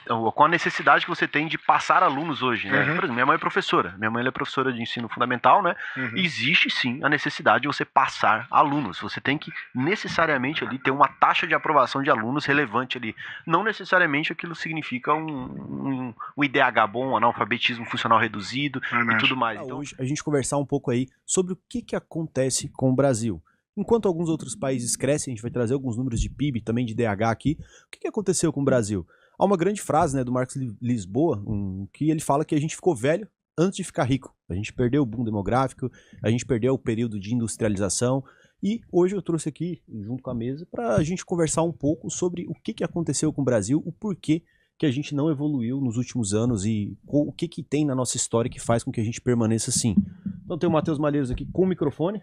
com a necessidade que você tem de passar alunos hoje, né? Uhum. Por exemplo, minha mãe é professora. Minha mãe ela é professora de ensino fundamental, né? Uhum. Existe sim a necessidade de você passar alunos. Você tem que necessariamente ali ter uma taxa de aprovação de alunos relevante ali. Não necessariamente aquilo significa um IDH bom, um analfabetismo funcional reduzido e tudo mais. Então, hoje a gente conversar um pouco aí sobre o que acontece com o Brasil. Enquanto alguns outros países crescem, a gente vai trazer alguns números de PIB, também de DH aqui. O que aconteceu com o Brasil? Há uma grande frase, né, do Marcos Lisboa, que ele fala que a gente ficou velho antes de ficar rico. A gente perdeu o boom demográfico, a gente perdeu o período de industrialização. E hoje eu trouxe aqui, junto com a mesa, para a gente conversar um pouco sobre o que aconteceu com o Brasil, o porquê que a gente não evoluiu nos últimos anos e o que tem na nossa história que faz com que a gente permaneça assim. Então tem o Matheus Malheiros aqui com o microfone.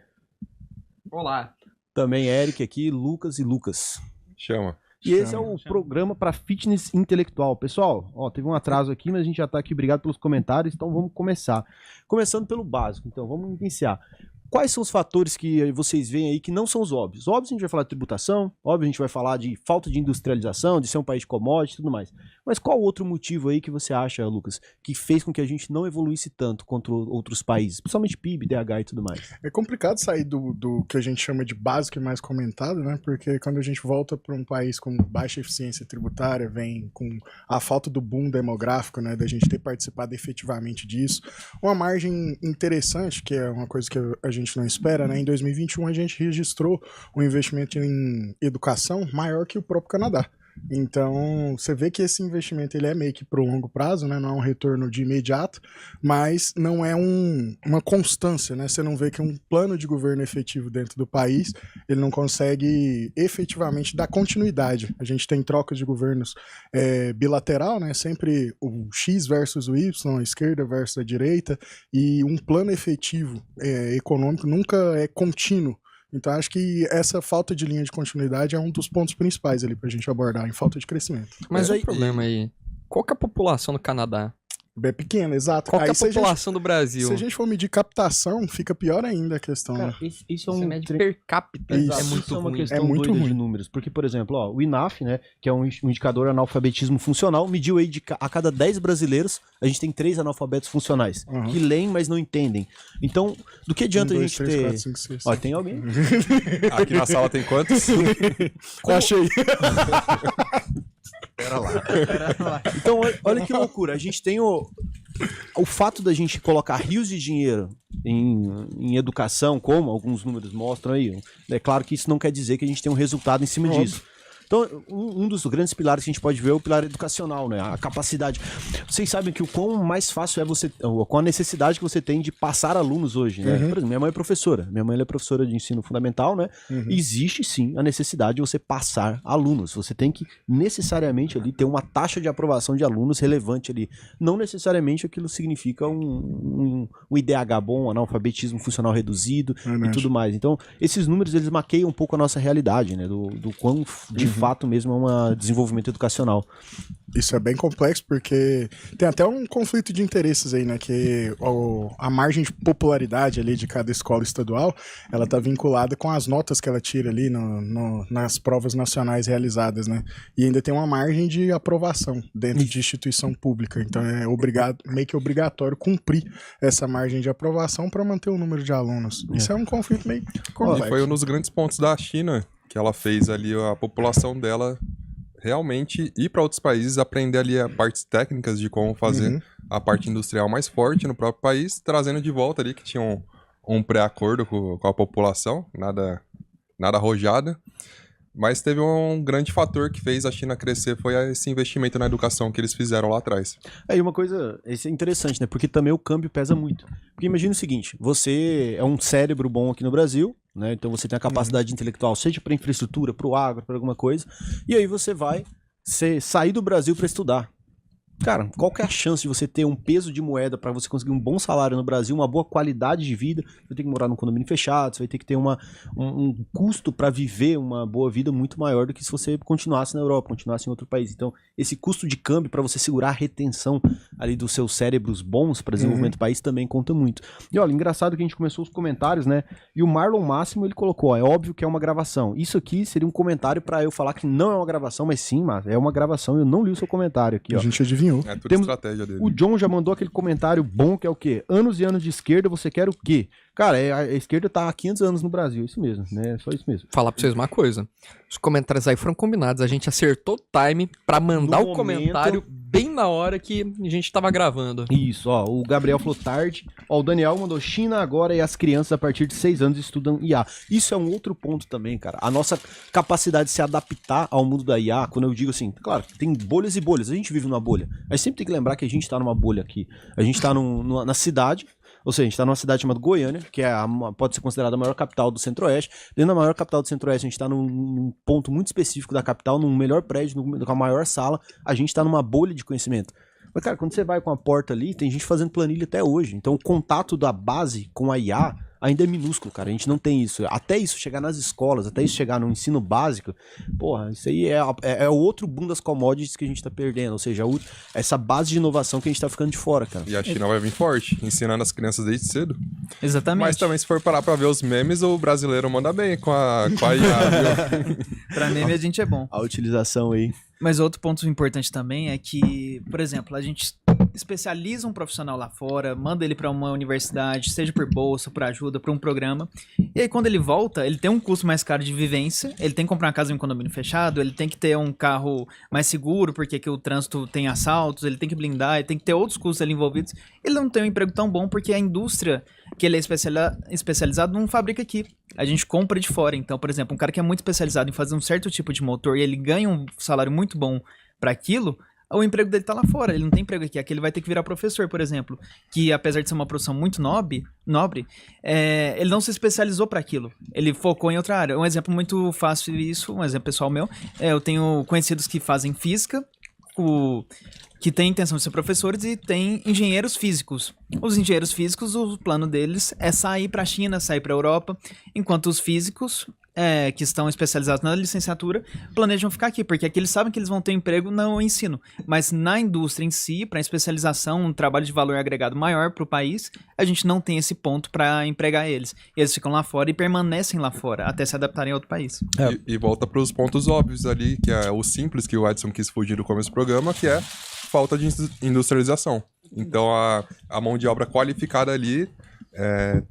Olá. Também Eric aqui, Lucas e Lucas. Chama. E esse é o programa para fitness intelectual. Pessoal, ó, teve um atraso aqui, mas a gente já tá aqui. Obrigado pelos comentários, então vamos começar. Começando pelo básico, então vamos iniciar. Quais são os fatores que vocês veem aí que não são os óbvios? Óbvio, a gente vai falar de tributação, óbvio, a gente vai falar de falta de industrialização, de ser um país de commodity e tudo mais. Mas qual outro motivo aí que você acha, Lucas, que fez com que a gente não evoluísse tanto contra outros países, principalmente PIB, DH e tudo mais? É complicado sair do que a gente chama de básico e mais comentado, né? Porque quando a gente volta para um país com baixa eficiência tributária, vem com a falta do boom demográfico, né? Da gente ter participado efetivamente disso. Uma margem interessante, que é uma coisa que a gente não espera, né? Em 2021 a gente registrou um investimento em educação maior que o próprio Canadá. Então, você vê que esse investimento ele é meio que pro longo prazo, né? Não é um retorno de imediato, mas não é uma constância, né? Você não vê que um plano de governo efetivo dentro do país, ele não consegue efetivamente dar continuidade. A gente tem trocas de governos bilateral, né? Sempre o X versus o Y, a esquerda versus a direita, e um plano efetivo econômico nunca é contínuo. Então, acho que essa falta de linha de continuidade é um dos pontos principais ali pra gente abordar, em falta de crescimento. Mas aí, o problema aí, qual que é a população do Canadá? É pequeno, exato. Qual que é Aí, a população do Brasil? Se a gente for medir captação, fica pior ainda a questão. Cara, isso é um... Você mede per capita, Isso. é muito Isso é uma ruim. questão É muito doida ruim. de números. Porque, por exemplo, ó, o INAF, né, que é um indicador analfabetismo funcional, mediu aí a cada 10 brasileiros, a gente tem 3 analfabetos funcionais, Uhum. que leem, mas não entendem. Então, do que adianta 1, a 2, gente 3, ter... 4, 5, 6. Ó, tem alguém? Aqui na sala tem quantos? Achei. Pera lá. Então, olha que loucura. A gente tem o fato da gente colocar rios de dinheiro em educação, como alguns números mostram aí, é claro que isso não quer dizer que a gente tem um resultado em cima disso. Então, um dos grandes pilares que a gente pode ver é o pilar educacional, né? A capacidade. Vocês sabem que o quão mais fácil é você, com a necessidade que você tem de passar alunos hoje, né? Por exemplo, minha mãe é professora. Minha mãe ela é professora de ensino fundamental, né? Existe sim a necessidade de você passar alunos. Você tem que necessariamente ali ter uma taxa de aprovação de alunos relevante ali. Não necessariamente aquilo significa um IDH bom, um analfabetismo funcional reduzido e tudo mais. Então, esses números eles maqueiam um pouco a nossa realidade, né? Do quão de fato mesmo é um desenvolvimento educacional. Isso é bem complexo porque tem até um conflito de interesses aí, né? Que a margem de popularidade ali de cada escola estadual, ela tá vinculada com as notas que ela tira ali nas provas nacionais realizadas, né? E ainda tem uma margem de aprovação dentro de instituição pública. Então é meio que obrigatório cumprir essa margem de aprovação para manter o número de alunos. Isso é um conflito meio complexo. E foi um dos grandes pontos da China, que ela fez ali a população dela realmente ir para outros países, aprender ali as partes técnicas de como fazer a parte industrial mais forte no próprio país, trazendo de volta ali que tinha um pré-acordo com a população, nada arrojada. Mas teve um grande fator que fez a China crescer, foi esse investimento na educação que eles fizeram lá atrás. E uma coisa, isso é interessante, né? Porque também o câmbio pesa muito. Porque imagina o seguinte, você é um cérebro bom aqui no Brasil, né? Então você tem a capacidade intelectual, seja para infraestrutura, para o agro, para alguma coisa, e aí você vai sair do Brasil para estudar. Cara, qual que é a chance de você ter um peso de moeda para você conseguir um bom salário no Brasil, uma boa qualidade de vida? Você vai ter que morar num condomínio fechado, você vai ter que ter um custo para viver uma boa vida muito maior do que se você continuasse na Europa, continuasse em outro país. Então, esse custo de câmbio para você segurar a retenção ali dos seus cérebros bons para desenvolvimento do país também conta muito. E olha, engraçado que a gente começou os comentários, né? E o Marlon Máximo, ele colocou, ó, é óbvio que é uma gravação. Isso aqui seria um comentário para eu falar que não é uma gravação, mas sim, mas é uma gravação. Eu não li o seu comentário aqui, ó. A gente adivinhou. É tudo estratégia dele. O John já mandou aquele comentário bom que é o quê? Anos e anos de esquerda, você quer o quê? Cara, a esquerda tá há 500 anos no Brasil, isso mesmo, né? Só isso mesmo. Falar pra vocês uma coisa. Os comentários aí foram combinados. A gente acertou o time pra mandar No o comentário bem na hora que a gente tava gravando. Isso, ó, o Gabriel falou tarde. Ó, o Daniel mandou China agora e as crianças a partir de 6 anos estudam IA. Isso é um outro ponto também, cara. A nossa capacidade de se adaptar ao mundo da IA, quando eu digo assim, claro, tem bolhas e bolhas, a gente vive numa bolha. Mas sempre tem que lembrar que a gente tá numa bolha aqui. A gente tá na cidade. Ou seja, a gente está numa cidade chamada Goiânia, que pode ser considerada a maior capital do Centro-Oeste. Dentro da maior capital do Centro-Oeste, a gente está num ponto muito específico da capital, num melhor prédio, com a maior sala. A gente está numa bolha de conhecimento. Mas, cara, quando você vai com a porta ali, tem gente fazendo planilha até hoje. Então, o contato da base com a IA ainda é minúsculo, cara. A gente não tem isso. Até isso chegar nas escolas, até isso chegar no ensino básico, porra, isso aí é outro boom das commodities que a gente tá perdendo. Ou seja, essa base de inovação que a gente tá ficando de fora, cara. E a China vai vir forte, ensinando as crianças desde cedo. Exatamente. Mas também, se for parar pra ver os memes, o brasileiro manda bem com a IA, viu? Pra meme a gente é bom. A utilização aí. Mas outro ponto importante também é que, por exemplo, a gente especializa um profissional lá fora, manda ele para uma universidade, seja por bolsa, por ajuda, por um programa. E aí quando ele volta, ele tem um custo mais caro de vivência, ele tem que comprar uma casa em um condomínio fechado, ele tem que ter um carro mais seguro, porque aqui o trânsito tem assaltos, ele tem que blindar, ele tem que ter outros custos ali envolvidos. Ele não tem um emprego tão bom porque a indústria que ele é especializado não fabrica aqui. A gente compra de fora. Então, por exemplo, um cara que é muito especializado em fazer um certo tipo de motor e ele ganha um salário muito bom para aquilo, o emprego dele tá lá fora, ele não tem emprego aqui. Aqui ele vai ter que virar professor, por exemplo, que apesar de ser uma profissão muito nobre, ele não se especializou para aquilo. Ele focou em outra área. Um exemplo muito fácil disso, um exemplo pessoal meu, eu tenho conhecidos que fazem física, que têm intenção de ser professores e tem engenheiros físicos. Os engenheiros físicos, o plano deles é sair para a China, sair para a Europa, enquanto os físicos que estão especializados na licenciatura planejam ficar aqui, porque aqui eles sabem que eles vão ter emprego no ensino, mas na indústria em si, para especialização, um trabalho de valor agregado maior para o país, a gente não tem esse ponto para empregar eles. Eles ficam lá fora e permanecem lá fora, até se adaptarem a outro país. E volta pros pontos óbvios ali, que é o simples que o Edson quis fugir do começo do programa, que é falta de industrialização. Então a mão de obra qualificada ali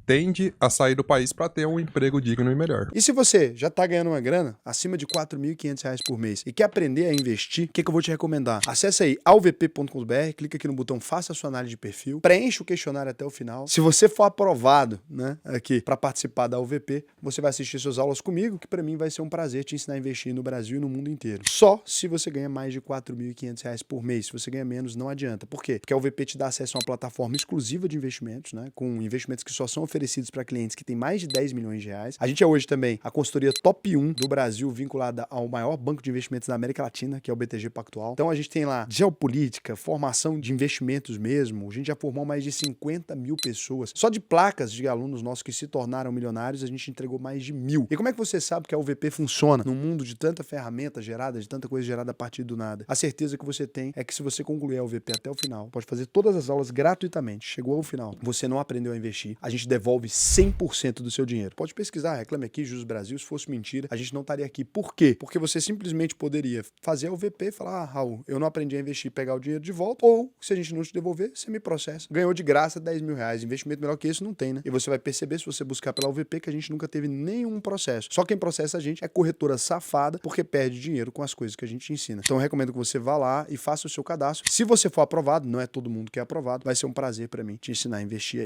tende a sair do país para ter um emprego digno e melhor. E se você já tá ganhando uma grana acima de R$ 4.500 por mês e quer aprender a investir, o que eu vou te recomendar? Acesse aí alvp.com.br, clica aqui no botão Faça a sua análise de perfil, preencha o questionário até o final. Se você for aprovado, né, aqui para participar da UVP, você vai assistir suas aulas comigo, que para mim vai ser um prazer te ensinar a investir no Brasil e no mundo inteiro. Só se você ganha mais de R$ 4.500 por mês. Se você ganha menos, não adianta. Por quê? Porque a UVP te dá acesso a uma plataforma exclusiva de investimentos, né, com investimentos que só são oferecidos para clientes que têm mais de 10 milhões de reais. A gente é hoje também a consultoria top 1 do Brasil, vinculada ao maior banco de investimentos da América Latina, que é o BTG Pactual. Então a gente tem lá geopolítica, formação de investimentos mesmo. A gente já formou mais de 50 mil pessoas. Só de placas de alunos nossos que se tornaram milionários, a gente entregou mais de 1.000. E como é que você sabe que a UVP funciona num mundo de tanta ferramenta gerada, de tanta coisa gerada a partir do nada? A certeza que você tem é que se você concluir a UVP até o final, pode fazer todas as aulas gratuitamente. Chegou ao final, você não aprendeu a investir, a gente devolve 100% do seu dinheiro. Pode pesquisar, Reclame Aqui, Juros Brasil. Se fosse mentira, a gente não estaria aqui. Por quê? Porque você simplesmente poderia fazer a UVP e falar: Raul, eu não aprendi a investir, pegar o dinheiro de volta, ou se a gente não te devolver, você me processa. Ganhou de graça 10 mil reais. Investimento melhor que isso não tem, né? E você vai perceber, se você buscar pela UVP, que a gente nunca teve nenhum processo. Só quem processa a gente é corretora safada, porque perde dinheiro com as coisas que a gente ensina. Então eu recomendo que você vá lá e faça o seu cadastro. Se você for aprovado, não é todo mundo que é aprovado, vai ser um prazer para mim te ensinar a investir aí.